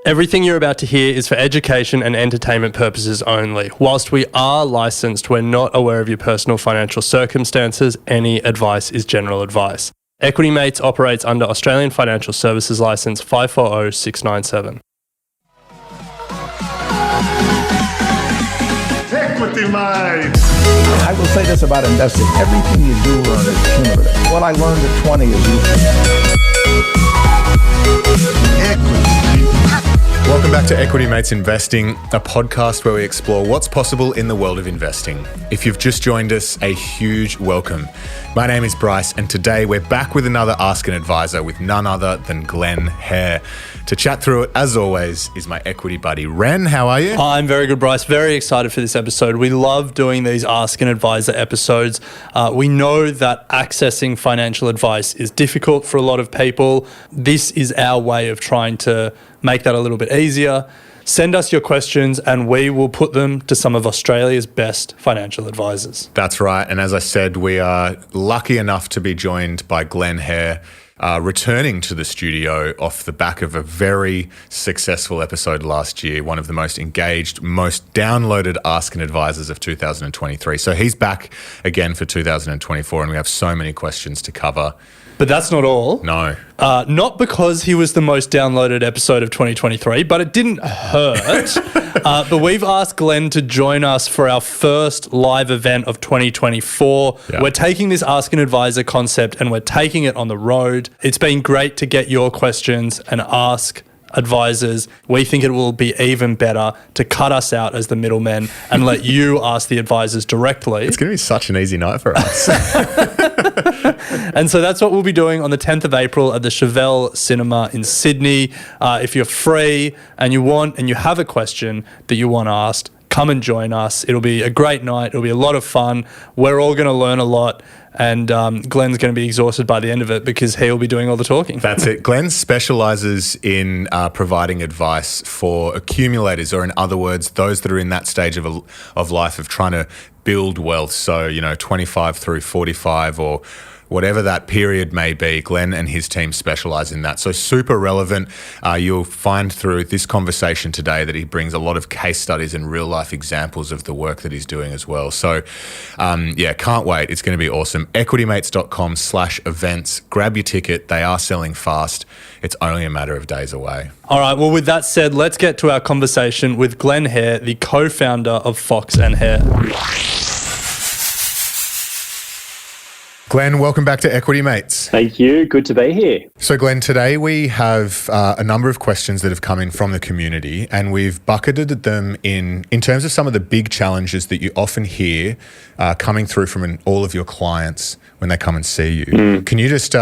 Everything you're about to hear is for education and entertainment purposes only. Whilst we are licensed, we're not aware of your personal financial circumstances. Any advice is general advice. Equity Mates operates under Australian Financial Services Licence 540697. Equity Mates! I will say this about investing. Everything you do learn is cumulative. What I learned at 20 is useful. Welcome back to Equity Mates Investing, a podcast where we explore what's possible in the world of investing. If you've just joined us, a huge welcome. My name is Bryce, and today we're back with another Ask an Advisor with none other than Glen Hare. To chat through it, as always, is my equity buddy, Ren. How are you? I'm very good, Bryce. Very excited for this episode. We love doing these Ask an Advisor episodes. We know that accessing financial advice is difficult for a lot of people. This is our way of trying to make that a little bit easier. Send us your questions and we will put them to some of Australia's best financial advisors. That's right. And as I said, we are lucky enough to be joined by Glen Hare, returning to the studio off the back of a very successful episode last year, one of the most engaged, most downloaded Ask an Advisors of 2023. So he's back again for 2024 and we have so many questions to cover. But that's not all. No. Not because he was the most downloaded episode of 2023, but it didn't hurt. But we've asked Glen to join us for our first live event of 2024. Yeah. We're taking this Ask an Advisor concept and we're taking it on the road. It's been great to get your questions and ask advisors. We think it will be even better to cut us out as the middlemen and let you ask the advisors directly. It's going to be such an easy night for us. And so that's what we'll be doing on the 10th of April at the Chauvel Cinema in Sydney. If you're free and you have a question that you want asked, come and join us. It'll be a great night. It'll be a lot of fun. We're all going to learn a lot. And Glen's going to be exhausted by the end of it because he'll be doing all the talking. That's it. Glen specialises in providing advice for accumulators, or in other words, those that are in that stage of life of trying to build wealth. So, 25 through 45 or whatever that period may be. Glen and his team specialise in that. So super relevant. You'll find through this conversation today that he brings a lot of case studies and real life examples of the work that he's doing as well. So can't wait. It's going to be awesome. equitymates.com/events. Grab your ticket. They are selling fast. It's only a matter of days away. All right. Well, with that said, let's get to our conversation with Glen Hare, the co-founder of Fox Hare. Glen, welcome back to Equity Mates. Thank you. Good to be here. So, Glen, today we have a number of questions that have come in from the community, and we've bucketed them in terms of some of the big challenges that you often hear coming through from all of your clients when they come and see you. Can you just,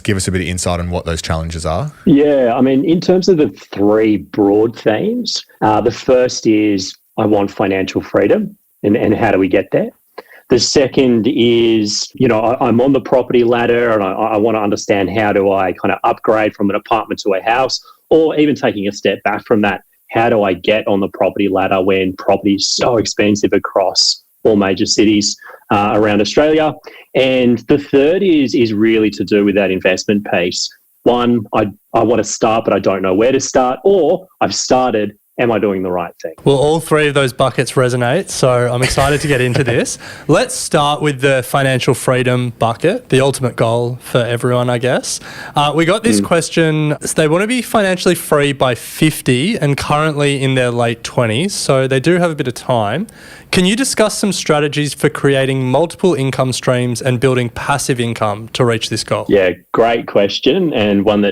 give us a bit of insight on what those challenges are? Yeah, in terms of the three broad themes, the first is I want financial freedom, and how do we get there? The second is, I'm on the property ladder and I want to understand how do I kind of upgrade from an apartment to a house, or even taking a step back from that, how do I get on the property ladder when property is so expensive across all major cities around Australia? And the third is really to do with that investment piece. One, I want to start, but I don't know where to start, or I've started. Am I doing the right thing? Well, all three of those buckets resonate, so I'm excited to get into this. Let's start with the financial freedom bucket, the ultimate goal for everyone, I guess. We got this question. They want to be financially free by 50 and currently in their late 20s, so they do have a bit of time. Can you discuss some strategies for creating multiple income streams and building passive income to reach this goal? Yeah, great question, and one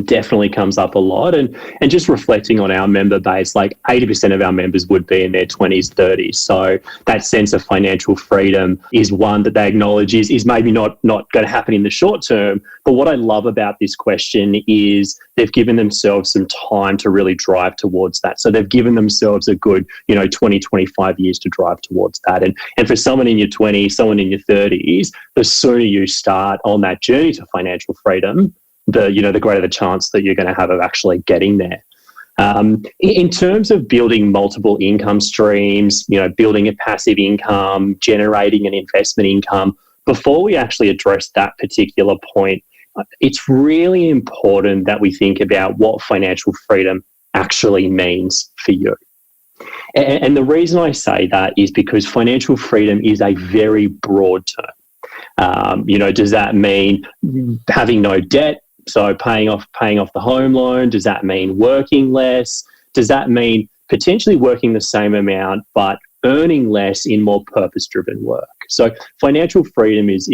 definitely comes up a lot. And just reflecting on our member base, like 80% of our members would be in their 20s, 30s. So that sense of financial freedom is one that they acknowledge is maybe not going to happen in the short term. But what I love about this question is they've given themselves some time to really drive towards that. So they've given themselves a good, 20, 25 years to drive towards that. And for someone in your 20s, someone in your 30s, the sooner you start on that journey to financial freedom, the greater the chance that you're going to have of actually getting there. In terms of building multiple income streams, building a passive income, generating an investment income, before we actually address that particular point, it's really important that we think about what financial freedom actually means for you. And the reason I say that is because financial freedom is a very broad term. Does that mean having no debt? So paying off the home loan? Does that mean working less? Does that mean potentially working the same amount but earning less in more purpose-driven work? So financial freedom is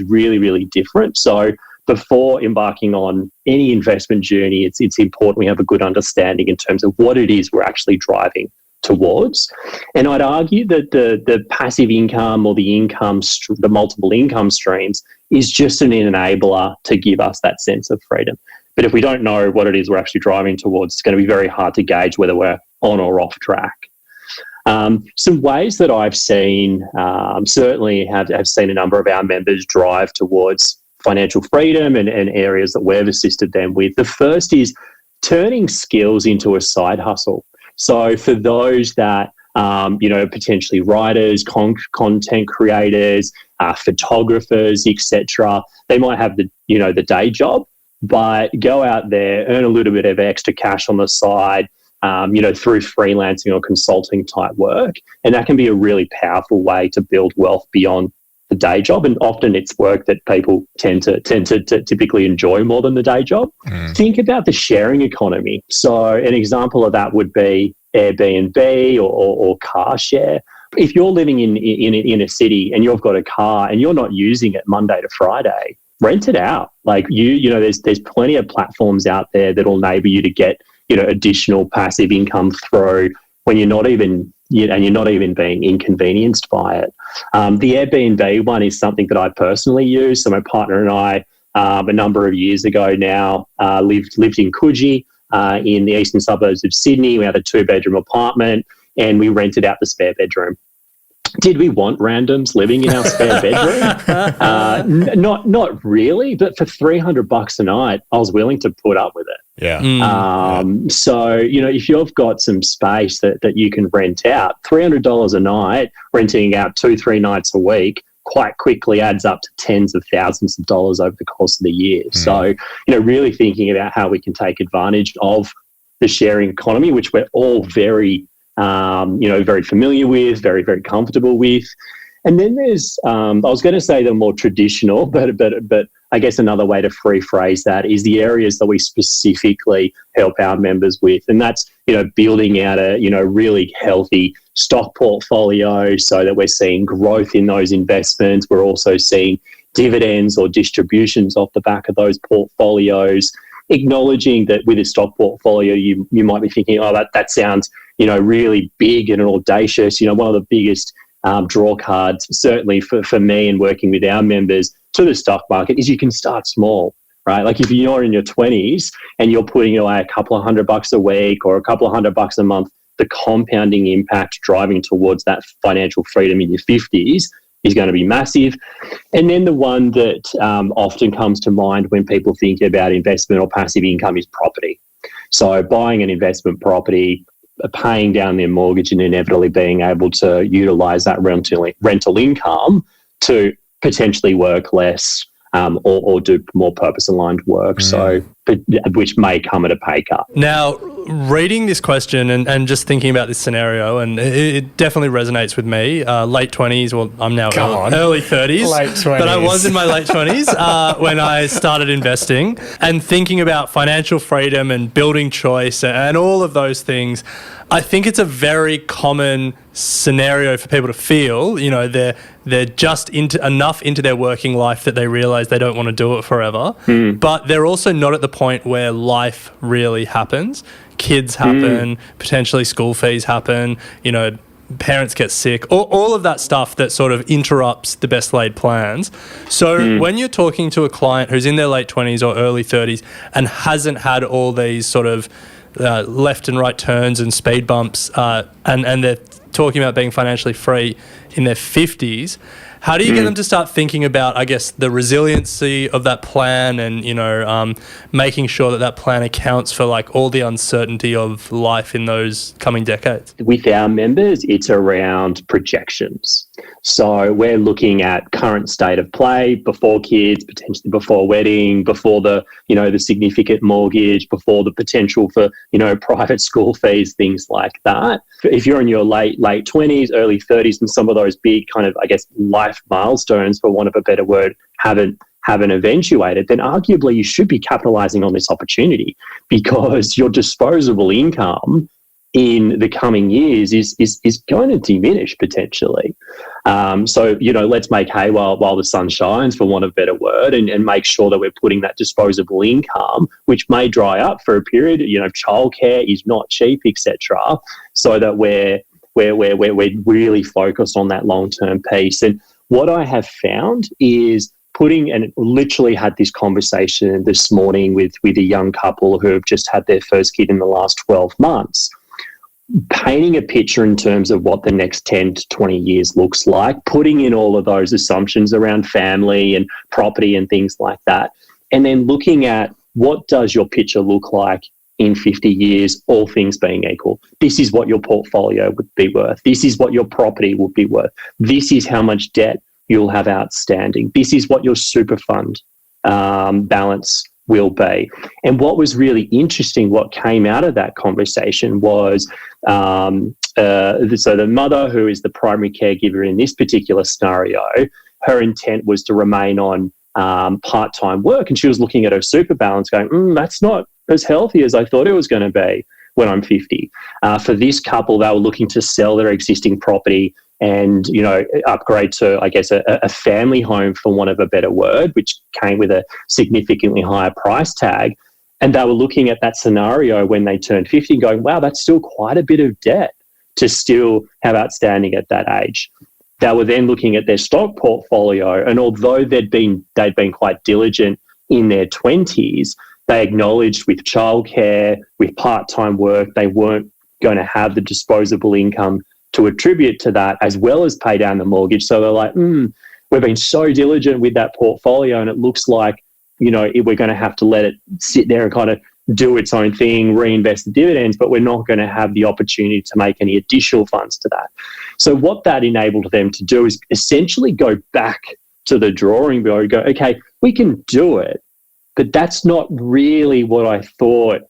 really, really different. So before embarking on any investment journey, it's important we have a good understanding in terms of what it is we're actually driving towards. And I'd argue that the passive income or the multiple income streams is just an enabler to give us that sense of freedom. But if we don't know what it is we're actually driving towards, it's going to be very hard to gauge whether we're on or off track. Some ways that I've seen, certainly have seen a number of our members drive towards financial freedom and areas that we've assisted them with. The first is turning skills into a side hustle. So for those that, potentially writers, content creators, photographers, etc., they might have the day job, but go out there, earn a little bit of extra cash on the side, through freelancing or consulting type work. And that can be a really powerful way to build wealth beyond the day job. And often it's work that people tend to typically enjoy more than the day job. Think about the sharing economy. So an example of that would be Airbnb or car share. If you're living in a city and you've got a car and you're not using it Monday to Friday, rent it out. Like there's plenty of platforms out there that will enable you to get additional passive income through when you're not even being inconvenienced by it. The Airbnb one is something that I personally use. So my partner and I, a number of years ago now, lived in Coogee in the eastern suburbs of Sydney. We had a 2-bedroom apartment and we rented out the spare bedroom. Did we want randoms living in our spare bedroom? Not really, but for $300 a night, I was willing to put up with it. Yeah. So, if you've got some space that you can rent out, $300 a night, renting out 2-3 nights a week, quite quickly adds up to tens of thousands of dollars over the course of the year. So, really thinking about how we can take advantage of the sharing economy, which we're all very very familiar with, very, very comfortable with. And then there's, I was going to say the more traditional, but I guess another way to rephrase that is the areas that we specifically help our members with. And that's, building out a, really healthy stock portfolio so that we're seeing growth in those investments. We're also seeing dividends or distributions off the back of those portfolios. Acknowledging that with a stock portfolio, you might be thinking, that sounds, really big and audacious. One of the biggest draw cards, certainly for me and working with our members to the stock market, is you can start small, right? Like if you're in your 20s and you're putting away a couple of $100 a week or a couple of $100 a month, the compounding impact driving towards that financial freedom in your 50s is going to be massive. And then the one that often comes to mind when people think about investment or passive income is property. So buying an investment property, paying down their mortgage and inevitably being able to utilise that rental income to potentially work less or do more purpose-aligned work, which may come at a pay cut. Now, reading this question and just thinking about this scenario, and it definitely resonates with me. Late 20s, well, I'm now early 30s. Late 20s. But I was in my late 20s when I started investing and thinking about financial freedom and building choice and all of those things. I think it's a very common scenario for people to feel, they're just enough into their working life that they realise they don't want to do it forever. But they're also not at the point where life really happens. Kids happen, potentially school fees happen, parents get sick, all of that stuff that sort of interrupts the best laid plans. So when you're talking to a client who's in their late 20s or early 30s and hasn't had all these sort of left and right turns and speed bumps and they're talking about being financially free in their 50s, How do you get them to start thinking about, I guess, the resiliency of that plan and, making sure that plan accounts for like all the uncertainty of life in those coming decades? With our members, it's around projections. So we're looking at current state of play before kids, potentially before wedding, before the significant mortgage, before the potential for, private school fees, things like that. If you're in your late 20s, early 30s, and some of those big kind of, I guess, life milestones, for want of a better word, haven't eventuated, then arguably you should be capitalizing on this opportunity, because your disposable income in the coming years is going to diminish potentially. So, let's make hay while the sun shines, for want of a better word, and make sure that we're putting that disposable income, which may dry up for a period. Childcare is not cheap, etc. So that we're really focused on that long-term piece. And what I have found is and literally had this conversation this morning with a young couple who have just had their first kid in the last 12 months, painting a picture in terms of what the next 10 to 20 years looks like, putting in all of those assumptions around family and property and things like that, and then looking at what does your picture look like in 50 years, all things being equal. This is what your portfolio would be worth. This is what your property would be worth. This is how much debt you'll have outstanding. This is what your super fund balance will be. And what was really interesting, what came out of that conversation was, so the mother, who is the primary caregiver in this particular scenario, her intent was to remain on part-time work, and she was looking at her super balance going, that's not as healthy as I thought it was going to be when I'm 50. For this couple, they were looking to sell their existing property and, upgrade to, I guess, a family home, for want of a better word, which came with a significantly higher price tag. And they were looking at that scenario when they turned 50 going, wow, that's still quite a bit of debt to still have outstanding at that age. They were then looking at their stock portfolio, and although they'd been quite diligent in their 20s, they acknowledged with childcare, with part-time work, they weren't going to have the disposable income to attribute to that, as well as pay down the mortgage. So they're like, we've been so diligent with that portfolio, and it looks like, we're going to have to let it sit there and kind of do its own thing, reinvest the dividends, but we're not going to have the opportunity to make any additional funds to that. So what that enabled them to do is essentially go back to the drawing board and go, okay, we can do it, but that's not really what I thought.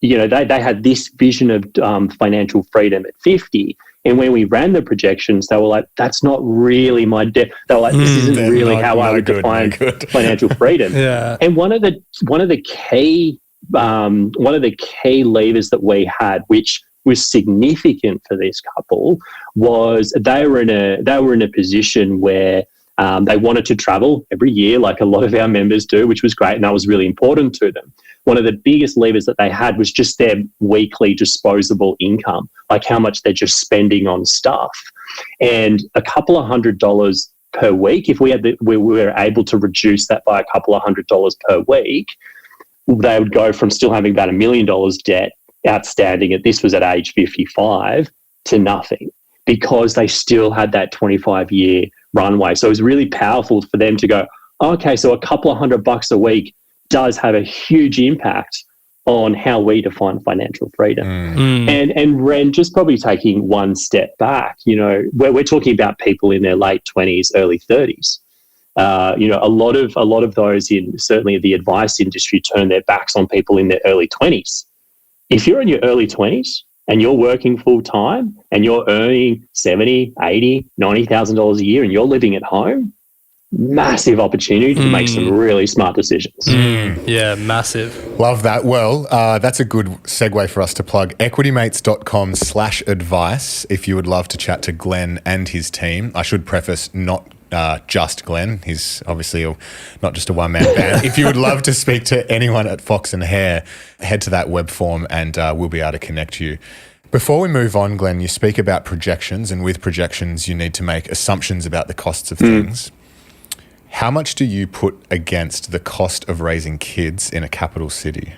They had this vision of financial freedom at 50. And when we ran the projections, they were like, that's not really my debt. They were like, this isn't really how I would define financial freedom. Yeah. And one of the key levers that we had, which was significant for this couple, was they were in a position where they wanted to travel every year, like a lot of our members do, which was great, and that was really important to them. One of the biggest levers that they had was just their weekly disposable income, like how much they're just spending on stuff. And a couple of $100 per week, if we were able to reduce that by a couple of $100 per week, they would go from still having about $1 million debt outstanding, this was at age 55, to nothing, because they still had that 25-year runway. So it was really powerful for them to go, okay, so a couple of $100 a week does have a huge impact on how we define financial freedom. And Ren, just probably taking one step back, we're talking about people in their late 20s, early 30s. A lot of those in certainly the advice industry turn their backs on people in their early 20s. If you're in your early 20s and you're working full time and you're earning $70,000, $80,000, $90,000 a year and you're living at home, massive opportunity to make some really smart decisions. Yeah, massive. Love that. Well, that's a good segue for us to plug equitymates.com/advice if you would love to chat to Glen and his team. I should preface, not just Glen. He's obviously not just a one-man band. If you would love to speak to anyone at Fox and Hare, head to that web form and we'll be able to connect you. Before we move on, Glen, you speak about projections, and with projections you need to make assumptions about the costs of things. How much do you put against the cost of raising kids in a capital city?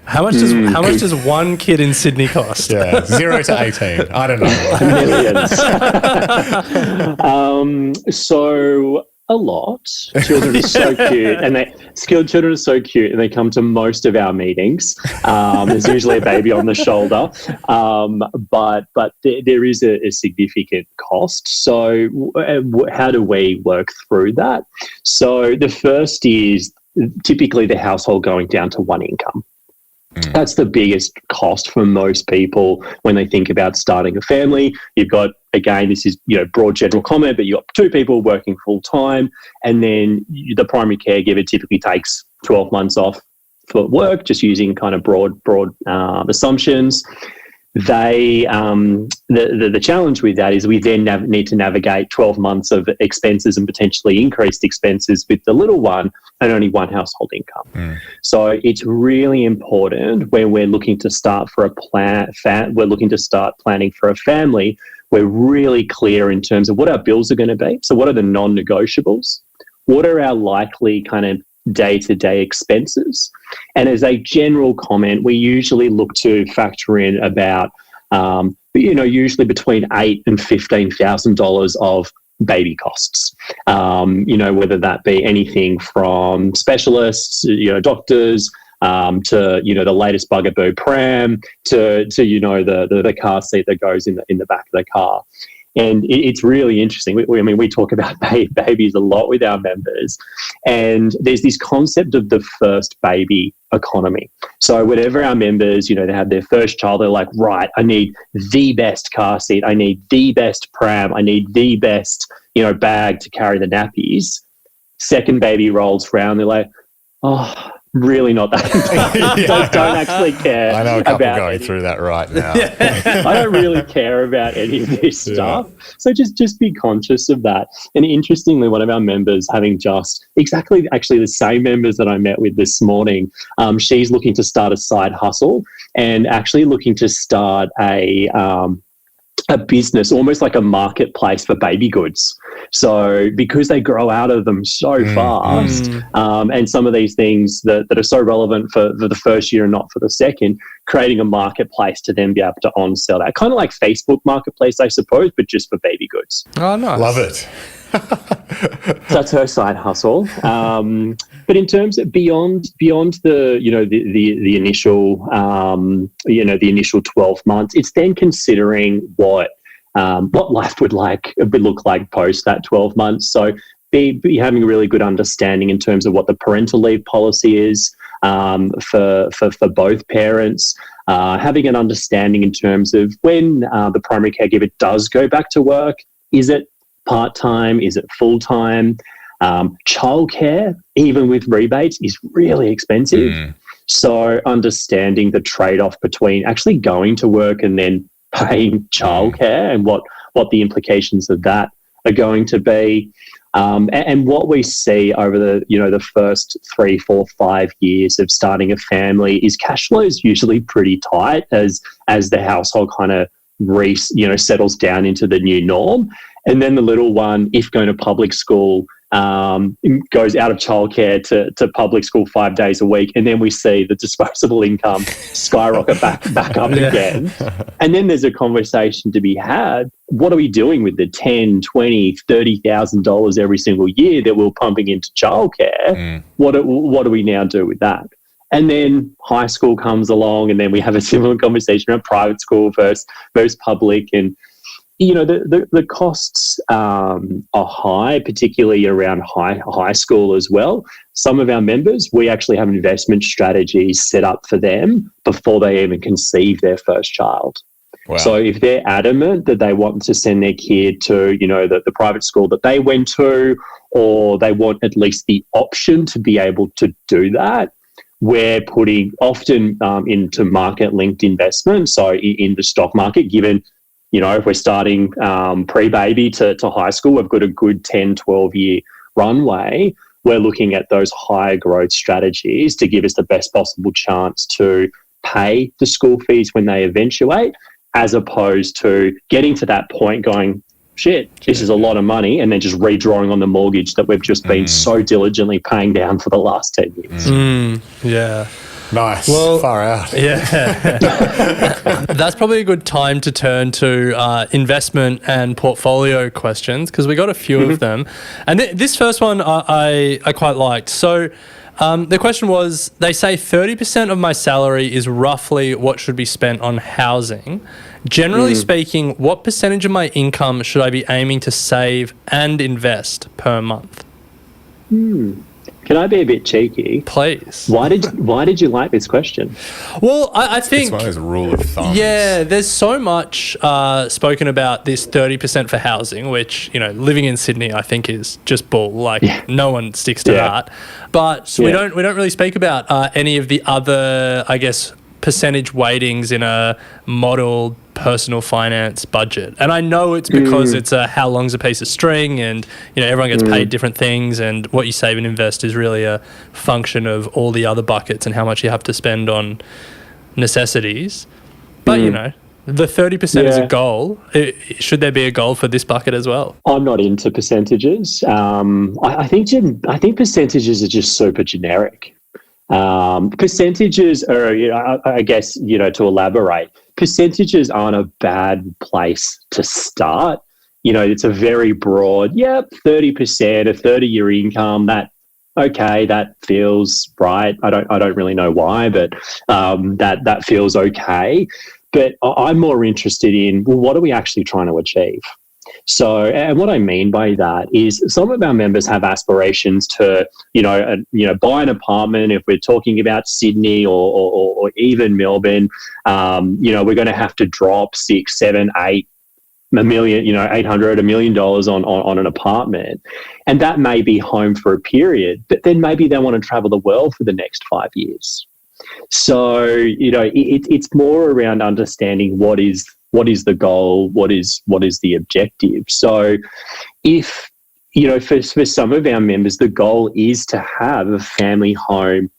How much does one kid in Sydney cost? Yeah, 0 to 18. I don't know. Millions. So a lot. Children are so cute, and children are so cute, and they come to most of our meetings. There's usually a baby on the shoulder, but there is a significant cost. So how do we work through that? So the first is typically the household going down to one income. That's the biggest cost for most people when they think about starting a family. You've got, again, this is broad general comment, but you've got two people working full time, and then the primary caregiver typically takes 12 months off for work, just using kind of broad assumptions. The challenge with that is we then need to navigate 12 months of expenses and potentially increased expenses with the little one and only one household income. So it's really important when we're looking to start we're looking to start planning for a family, we're really clear in terms of what our bills are going to be. So what are the non-negotiables? What are our likely kind of day-to-day expenses? And as a general comment, we usually look to factor in about, usually between $8,000 and $15,000 of baby costs. Whether that be anything from specialists, doctors, to the latest bugaboo pram, to the car seat that goes in the back of the car. And it's really interesting. We talk about babies a lot with our members, and there's this concept of the first baby economy. So whenever our members, they have their first child, they're like, right, I need the best car seat, I need the best pram, I need the best, bag to carry the nappies. Second baby rolls around, they're like, oh, really not that important. Don't actually care. I know a couple about going through that right now. I don't really care about any of this stuff. So just be conscious of that. And interestingly, one of our members, having just actually the same members that I met with this morning, she's looking to start a side hustle and actually looking to start a business, almost like a marketplace for baby goods. So because they grow out of them so fast, and some of these things that are so relevant for the first year and not for the second, creating a marketplace to then be able to on-sell that. Kind of like Facebook Marketplace, I suppose, but just for baby goods. Oh, nice. Love it. That's her side hustle. But in terms of beyond the the initial the initial 12 months, it's then considering what life would look like post that 12 months. So be having a really good understanding in terms of what the parental leave policy is for both parents. Having an understanding in terms of when the primary caregiver does go back to work, is it part-time? Is it full-time? Childcare, even with rebates, is really expensive. So understanding the trade-off between actually going to work and then paying childcare and what the implications of that are going to be. And what we see over the first 3, 4, 5 years of starting a family is cash flow is usually pretty tight as the household kind of settles down into the new norm. And then the little one, if going to public school, goes out of childcare to public school 5 days a week. And then we see the disposable income skyrocket back up again. And then there's a conversation to be had. What are we doing with the $10,000, $20,000, $30,000 every single year that we're pumping into childcare? What do we now do with that? And then high school comes along, and then we have a similar conversation around private school versus public. And the costs are high, particularly around high school as well. Some of our members, we actually have investment strategies set up for them before they even conceive their first child. Wow. So if they're adamant that they want to send their kid to, the private school that they went to, or they want at least the option to be able to do that, we're putting often into market-linked investment, so in the stock market, given if we're starting pre-baby to high school, we've got a good 10, 12-year runway. We're looking at those higher growth strategies to give us the best possible chance to pay the school fees when they eventuate, as opposed to getting to that point going, shit, this is a lot of money, and then just redrawing on the mortgage that we've just been so diligently paying down for the last 10 years. Yeah. Nice. Well, far out. Yeah. That's probably a good time to turn to investment and portfolio questions, because we got a few of them. And this first one I quite liked. So the question was, they say 30% of my salary is roughly what should be spent on housing. Generally speaking, what percentage of my income should I be aiming to save and invest per month? Can I be a bit cheeky? Please. Why did you like this question? Well, I think... It's one of those rule of thumbs. Yeah, there's so much spoken about this 30% for housing, which, living in Sydney, I think is just bull. Like, no one sticks to that. But we don't really speak about any of the other, I guess, percentage weightings in a model personal finance budget. And I know it's because it's how long's a piece of string, and everyone gets paid different things, and what you save and invest is really a function of all the other buckets and how much you have to spend on necessities. But the 30% is a goal. Should there be a goal for this bucket as well? I'm not into percentages. I think percentages are just super generic. Percentages are, I guess, to elaborate, percentages aren't a bad place to start. It's a very broad, 30%, a third of your income, that feels right. I don't really know why, but that feels okay. But I'm more interested in, well, what are we actually trying to achieve? So, and what I mean by that is some of our members have aspirations to, buy an apartment. If we're talking about Sydney or even Melbourne, we're going to have to drop $6, $7, $8 million, $800, $1 million on an apartment. And that may be home for a period, but then maybe they want to travel the world for the next 5 years. So, it's more around understanding what is the goal, what is the objective. So if, for some of our members, the goal is to have a family home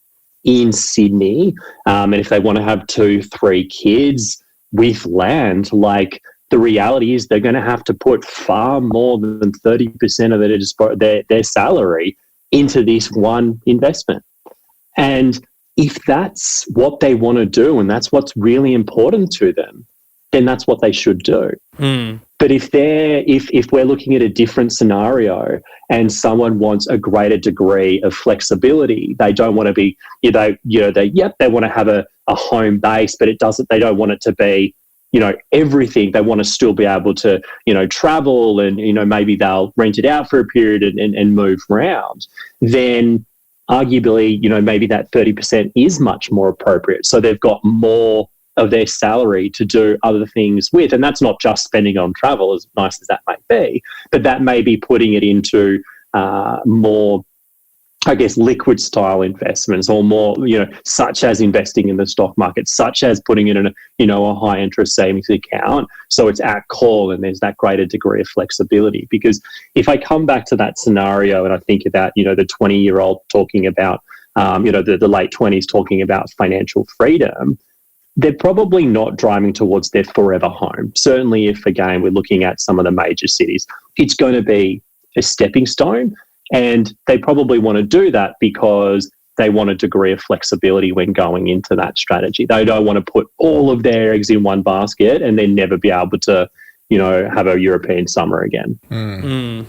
in Sydney, and if they want to have 2-3 kids with land, like, the reality is they're going to have to put far more than 30% of their salary into this one investment. And if that's what they want to do and that's what's really important to them, then that's what they should do. But if we're looking at a different scenario and someone wants a greater degree of flexibility, they don't want to be, they want to have a home base, but they don't want it to be, everything. They want to still be able to, travel and, maybe they'll rent it out for a period and move around. Then arguably, maybe that 30% is much more appropriate. So they've got more of their salary to do other things with. And that's not just spending on travel, as nice as that might be, but that may be putting it into more, I guess, liquid style investments, or more, such as investing in the stock market, such as putting it in a high interest savings account. So it's at call and there's that greater degree of flexibility. Because if I come back to that scenario and I think about, the 20-year-old talking about, the late 20s talking about financial freedom, they're probably not driving towards their forever home. Certainly if, again, we're looking at some of the major cities, it's going to be a stepping stone. And they probably want to do that because they want a degree of flexibility when going into that strategy. They don't want to put all of their eggs in one basket and then never be able to, have a European summer again.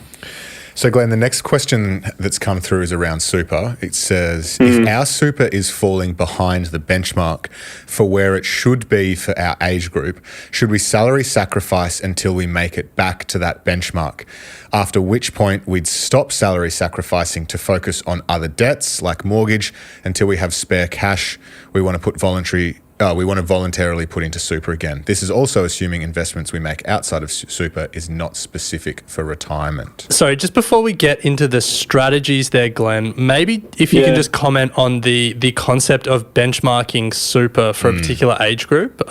So, Glenn, the next question that's come through is around super. It says, if our super is falling behind the benchmark for where it should be for our age group, should we salary sacrifice until we make it back to that benchmark? After which point we'd stop salary sacrificing to focus on other debts like mortgage until we have spare cash we want to voluntarily put into super again. This is also assuming investments we make outside of super is not specific for retirement. So just before we get into the strategies there, Glenn, maybe if you can just comment on the concept of benchmarking super for a particular age group.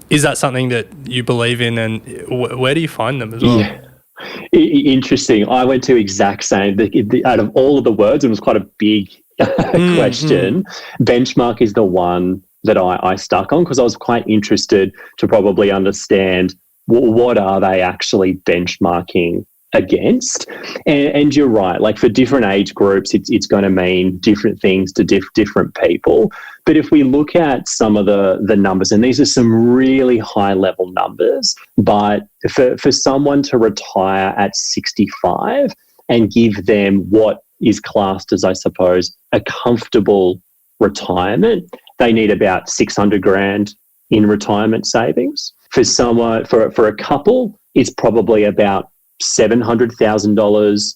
Is that something that you believe in, and where do you find them as well? Yeah. Interesting. I went to exact same. Out of all of the words, it was quite a big question. Benchmark is the one that I stuck on because I was quite interested to probably understand what are they actually benchmarking against. And you're right, like for different age groups, it's going to mean different things to different people. But if we look at some of the numbers, and these are some really high level numbers, but for someone to retire at 65 and give them what is classed as, I suppose, a comfortable retirement, they need about 600 grand in retirement savings. For someone, for a couple, it's probably about $700,000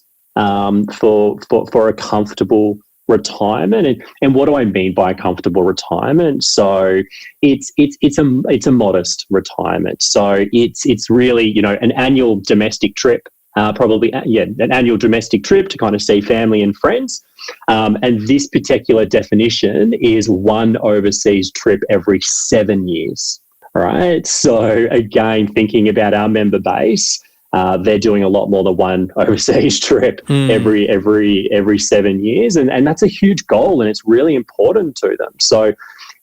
for a comfortable retirement. And what do I mean by a comfortable retirement? So it's a modest retirement. So it's really, an annual domestic trip, an annual domestic trip to kind of see family and friends. And this particular definition is one overseas trip every 7 years. All right. So again, thinking about our member base, they're doing a lot more than one overseas trip every 7 years. And that's a huge goal, and it's really important to them. So,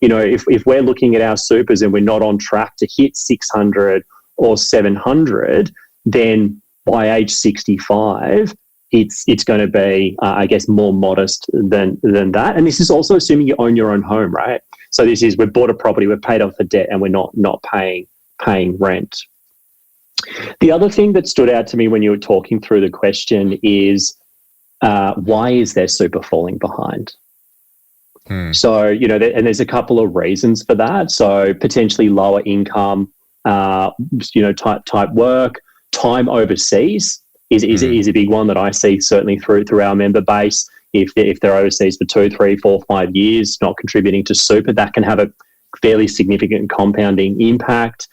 if we're looking at our supers and we're not on track to hit 600 or 700, then by age 65, it's going to be, I guess, more modest than that. And this is also assuming you own your own home, right? So this is, we've bought a property, we've paid off the debt, and we're not paying rent. The other thing that stood out to me when you were talking through the question is, why is their super falling behind? So, and there's a couple of reasons for that. So potentially lower income, type work, time overseas is a big one that I see certainly through our member base. If they're overseas for 2, 3, 4, 5 years, not contributing to super, that can have a fairly significant compounding impact.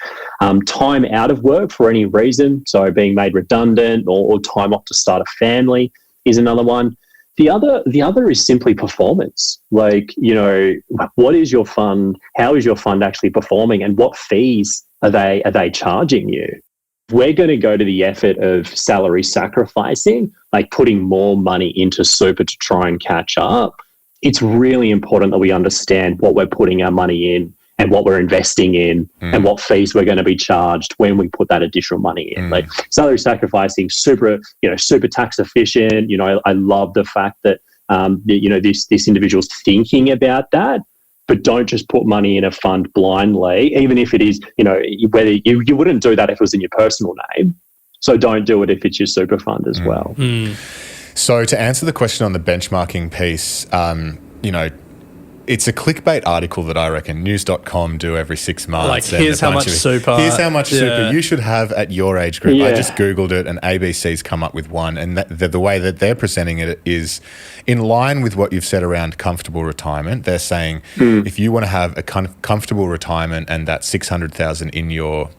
Time out of work for any reason, so being made redundant or time off to start a family is another one. The other is simply performance. Like, what is your fund? How is your fund actually performing, and what fees are they charging you? We're going to go to the effort of salary sacrificing, like putting more money into super to try and catch up. It's really important that we understand what we're putting our money in and what we're investing in and what fees we're going to be charged when we put that additional money in. Like salary sacrificing, super tax efficient. I love the fact that, this individual's thinking about that, but don't just put money in a fund blindly, even if it is, whether you wouldn't do that if it was in your personal name. So don't do it if it's your super fund as well. So to answer the question on the benchmarking piece, it's a clickbait article that I reckon news.com do every 6 months. Like, here's how much super. Here's how much super you should have at your age group. I just Googled it, and ABC's come up with one. And the way that they're presenting it is in line with what you've said around comfortable retirement. They're saying if you want to have a comfortable retirement and that 600,000 in your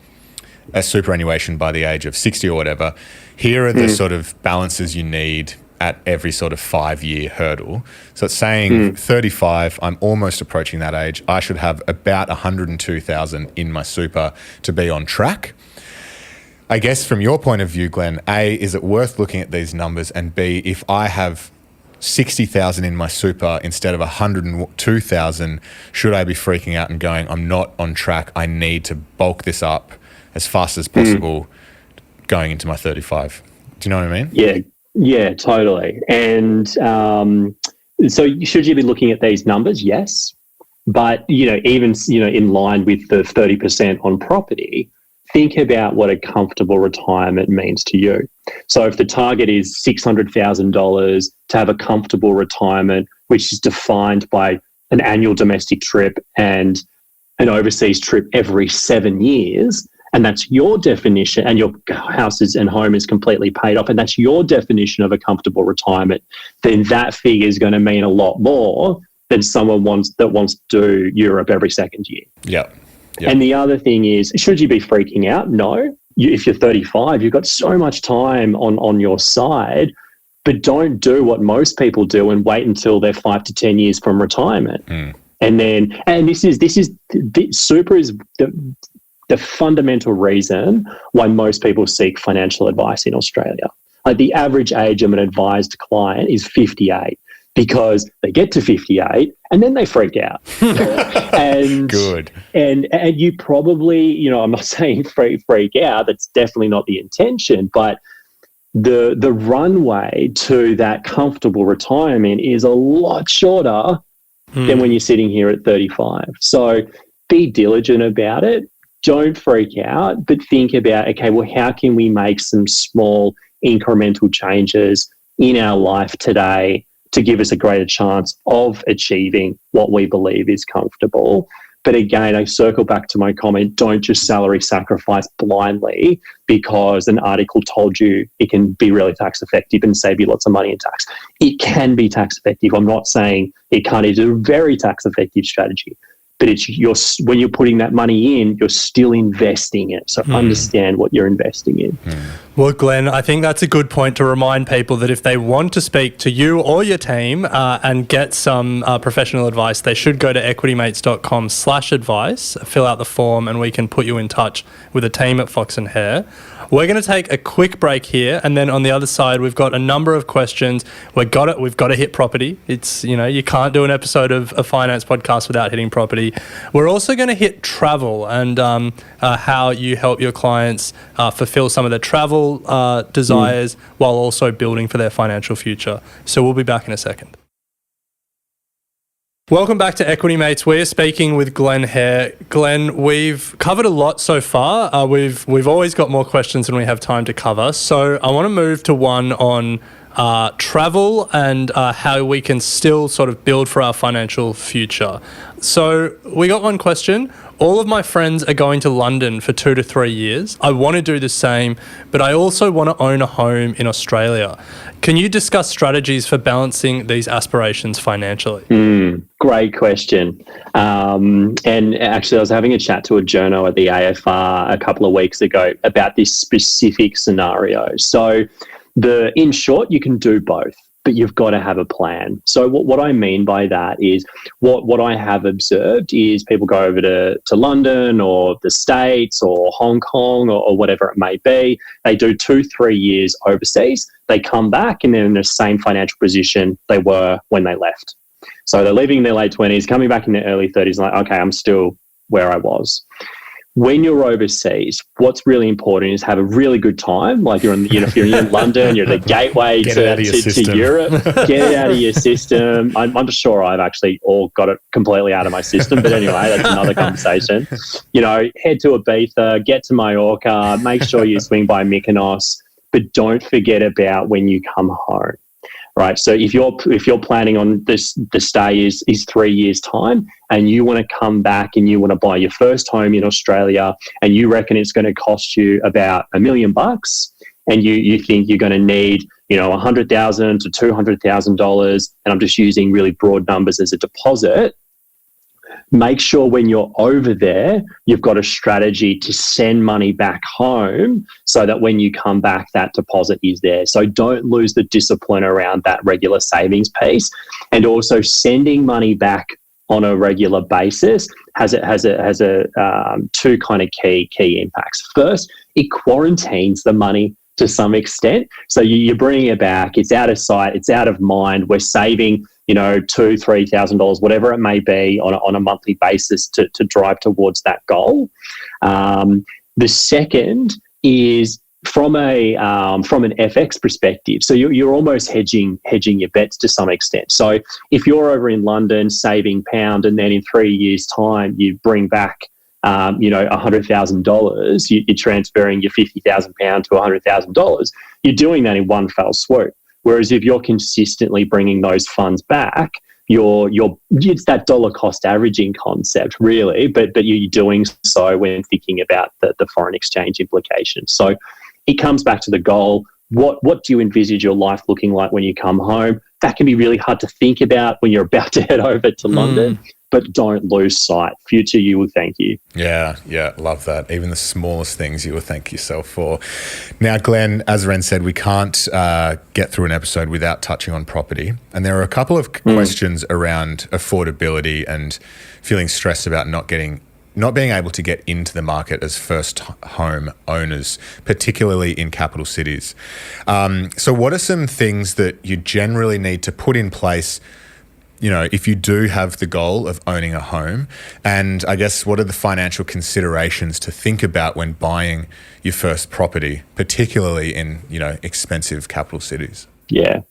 superannuation by the age of 60 or whatever, here are the sort of balances you need at every sort of 5-year hurdle. So it's saying 35, I'm almost approaching that age. I should have about 102,000 in my super to be on track. I guess from your point of view, Glenn, A, is it worth looking at these numbers? And B, if I have 60,000 in my super instead of 102,000, should I be freaking out and going, I'm not on track, I need to bulk this up as fast as possible going into my 35? Do you know what I mean? Yeah, totally. And so should you be looking at these numbers? Yes. But, even, in line with the 30% on property, think about what a comfortable retirement means to you. So if the target is $600,000 to have a comfortable retirement, which is defined by an annual domestic trip and an overseas trip every 7 years, and that's your definition, and your house and home is completely paid off, and that's your definition of a comfortable retirement, then that figure is going to mean a lot more than someone that wants to do Europe every second year. Yeah. And the other thing is, should you be freaking out? No. If you're 35, you've got so much time on your side, but don't do what most people do and wait until they're 5 to 10 years from retirement. And super is the fundamental reason why most people seek financial advice in Australia. Like, the average age of an advised client is 58, because they get to 58 and then they freak out. And good. And you probably, I'm not saying freak out. That's definitely not the intention. But the runway to that comfortable retirement is a lot shorter than when you're sitting here at 35. So be diligent about it. Don't freak out, but think about, okay, well, how can we make some small incremental changes in our life today to give us a greater chance of achieving what we believe is comfortable? But again, I circle back to my comment, don't just salary sacrifice blindly because an article told you it can be really tax effective and save you lots of money in tax. It can be tax effective. I'm not saying it can't. It's a very tax effective strategy. But when you're putting that money in, you're still investing it. So understand what you're investing in. Well, Glen, I think that's a good point to remind people that if they want to speak to you or your team and get some professional advice, they should go to equitymates.com/advice, fill out the form, and we can put you in touch with a team at Fox Hare. We're going to take a quick break here, and then on the other side, we've got a number of questions. We've got to hit property. It's, you can't do an episode of a finance podcast without hitting property. We're also going to hit travel and how you help your clients fulfill some of their travel desires while also building for their financial future. So we'll be back in a second. Welcome back to Equity Mates. We're speaking with Glen Hare. Glen, we've covered a lot so far. We've always got more questions than we have time to cover. So I want to move to one on travel and how we can still sort of build for our financial future. So we got one question. All of my friends are going to London for 2 to 3 years. I want to do the same, but I also want to own a home in Australia. Can you discuss strategies for balancing these aspirations financially? Great question. And actually, I was having a chat to a journo at the AFR a couple of weeks ago about this specific scenario. So in short, you can do both, but you've got to have a plan. So what I mean by that is what I have observed is people go over to London or the States or Hong Kong or whatever it may be. They do 2-3 years overseas. They come back and they're in the same financial position they were when they left. So they're leaving in their late 20s, coming back in their early 30s, like, okay, I'm still where I was. When you're overseas, what's really important is have a really good time. Like if you're in London, you're the gateway to Europe. Get it out of your system. I'm sure I've actually all got it completely out of my system. But anyway, that's another conversation. Head to Ibiza, get to Mallorca, make sure you swing by Mykonos, but don't forget about when you come home. Right. So if you're planning on the stay is 3 years time and you want to come back and you want to buy your first home in Australia and you reckon it's going to cost you about $1 million and you think you're going to need, $100,000 to $200,000, and I'm just using really broad numbers as a deposit, make sure when you're over there, you've got a strategy to send money back home so that when you come back, that deposit is there. So don't lose the discipline around that regular savings piece. And also sending money back on a regular basis has two kind of key impacts. First, it quarantines the money to some extent. So you're bringing it back. It's out of sight. It's out of mind. We're saving $2,000-$3,000, whatever it may be, on a monthly basis to drive towards that goal. The second is from an FX perspective. So you're almost hedging your bets to some extent. So if you're over in London saving pound, and then in 3 years' time you bring back $100,000, you're transferring your £50,000 to $100,000. You're doing that in one fell swoop. Whereas if you're consistently bringing those funds back, it's that dollar cost averaging concept, really, but you're doing so when thinking about the foreign exchange implications. So it comes back to the goal. What do you envisage your life looking like when you come home? That can be really hard to think about when you're about to head over to London. But don't lose sight. Future you will thank you. Yeah, love that. Even the smallest things you will thank yourself for. Now, Glen, as Ren said, we can't get through an episode without touching on property. And there are a couple of questions around affordability and feeling stressed about not being able to get into the market as first home owners, particularly in capital cities. So what are some things that you generally need to put in place if you do have the goal of owning a home, and I guess what are the financial considerations to think about when buying your first property, particularly in, expensive capital cities? Yeah.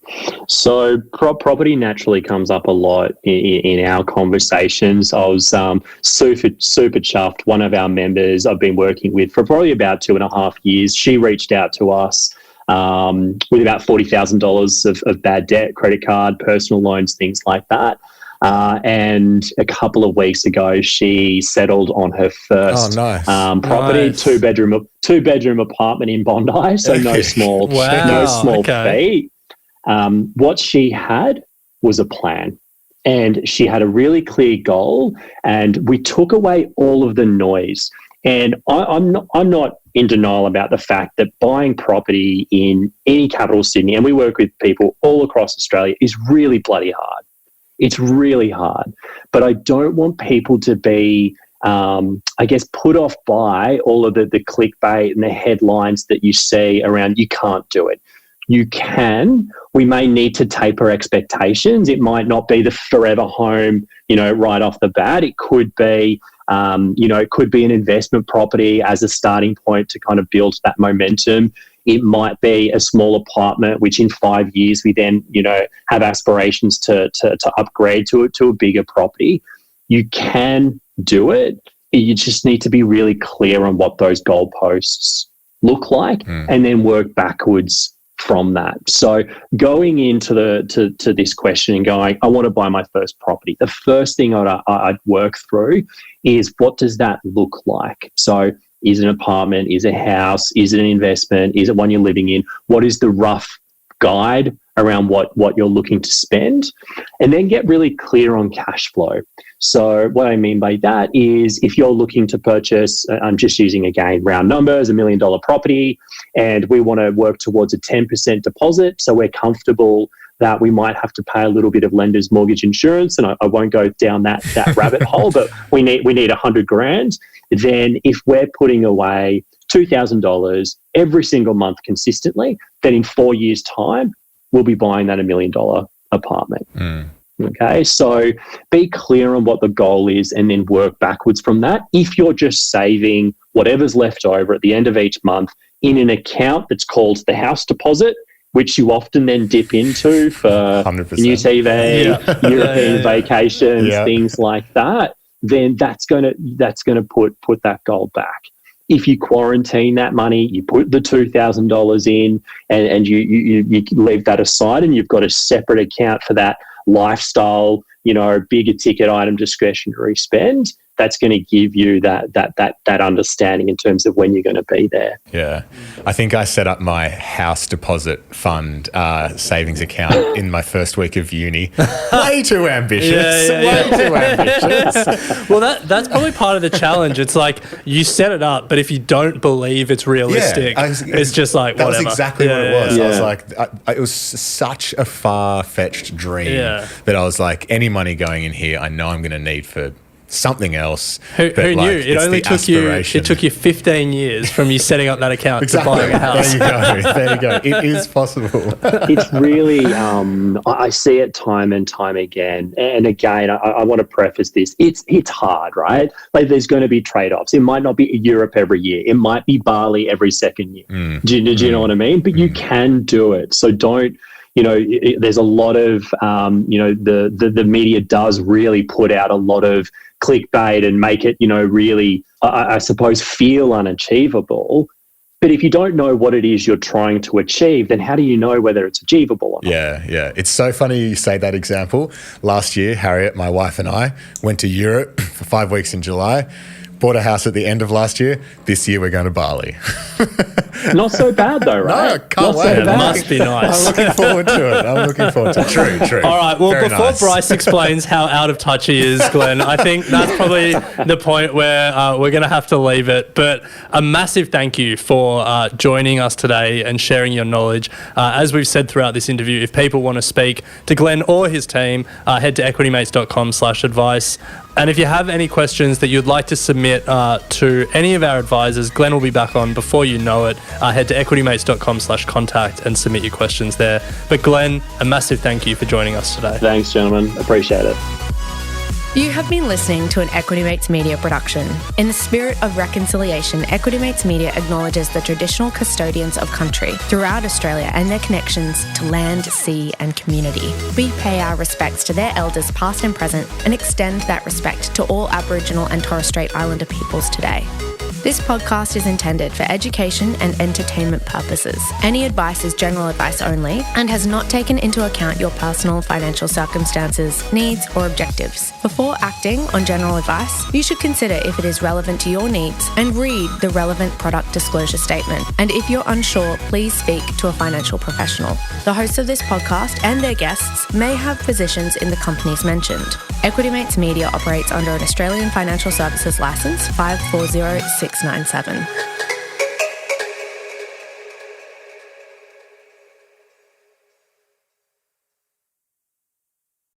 So property naturally comes up a lot in our conversations. I was super chuffed. One of our members I've been working with for probably about 2.5 years, she reached out to us with about $40,000 of bad debt, credit card, personal loans, things like that. And a couple of weeks ago, she settled on her first property, Nice. two-bedroom apartment in Bondi. So no small feat. What she had was a plan, and she had a really clear goal, and we took away all of the noise. And I'm not in denial about the fact that buying property in any capital Sydney, and we work with people all across Australia, is really bloody hard. It's really hard. But I don't want people to be, put off by all of the clickbait and the headlines that you see around you can't do it. You can. We may need to taper expectations. It might not be the forever home, right off the bat. It could be, it could be an investment property as a starting point to kind of build that momentum. It might be a small apartment, which in 5 years we then, have aspirations to upgrade to a bigger property. You can do it. You just need to be really clear on what those goalposts look like and then work backwards from that. So going into to this question and going, I want to buy my first property, the first thing I'd work through is, what does that look like? So is it an apartment? Is it a house? Is it an investment? Is it one you're living in? What is the rough guide around what you're looking to spend? And then get really clear on cash flow. So what I mean by that is, if you're looking to purchase, I'm just using, again, round numbers, $1 million property, and we want to work towards a 10% deposit, so we're comfortable that we might have to pay a little bit of lender's mortgage insurance, and I won't go down that rabbit hole, but we need $100,000. Then if we're putting away $2,000 every single month consistently, then in 4 years' time, we'll be buying that $1 million apartment. Okay, so be clear on what the goal is and then work backwards from that. If you're just saving whatever's left over at the end of each month in an account that's called the house deposit, which you often then dip into for 100%. New TV, European vacations, things like that, then that's gonna put that goal back. If you quarantine that money, you put the $2,000 in, and you leave that aside, and you've got a separate account for that lifestyle, bigger ticket item discretionary spend, that's going to give you that understanding in terms of when you're going to be there. Yeah. I think I set up my house deposit fund savings account in my first week of uni. Way too ambitious. Way too ambitious. Well, that's probably part of the challenge. It's like, you set it up, but if you don't believe it's realistic, it's just like, whatever. That was exactly what it was. I was like, it was such a far-fetched dream that I was like, any money going in here, I know I'm going to need for something else. Who knew? It only took you 15 years from you setting up that account to buying a house. There you go. It is possible. It's really, I see it time and time again. And again, I want to preface this. It's hard, right? Like, there's going to be trade-offs. It might not be Europe every year. It might be Bali every second year. Do you know what I mean? But you can do it. So don't, there's a lot of, the media does really put out a lot of clickbait and make it, really, I suppose, feel unachievable. But if you don't know what it is you're trying to achieve, then how do you know whether it's achievable or not? Yeah. It's so funny you say that example. Last year, Harriet, my wife, and I went to Europe for 5 weeks in July. Bought a house at the end of last year. This year we're going to Bali. Not so bad though, right? No, can't wait. It must be nice. I'm looking forward to it. True. All right, well, Very before nice. Bryce explains how out of touch he is, Glenn, I think that's probably the point where we're going to have to leave it. But a massive thank you for joining us today and sharing your knowledge. As we've said throughout this interview, if people want to speak to Glenn or his team, head to equitymates.com/advice. And if you have any questions that you'd like to submit to any of our advisors, Glen will be back on before you know it. Head to equitymates.com/contact and submit your questions there. But Glen, a massive thank you for joining us today. Thanks, gentlemen. Appreciate it. You have been listening to an Equity Mates Media production. In the spirit of reconciliation, Equity Mates Media acknowledges the traditional custodians of country throughout Australia and their connections to land, sea and community. We pay our respects to their elders past and present and extend that respect to all Aboriginal and Torres Strait Islander peoples today. This podcast is intended for education and entertainment purposes. Any advice is general advice only and has not taken into account your personal financial circumstances, needs, or objectives. Before acting on general advice, you should consider if it is relevant to your needs and read the relevant product disclosure statement. And if you're unsure, please speak to a financial professional. The hosts of this podcast and their guests may have positions in the companies mentioned. Equity Mates Media operates under an Australian Financial Services Licence 540697.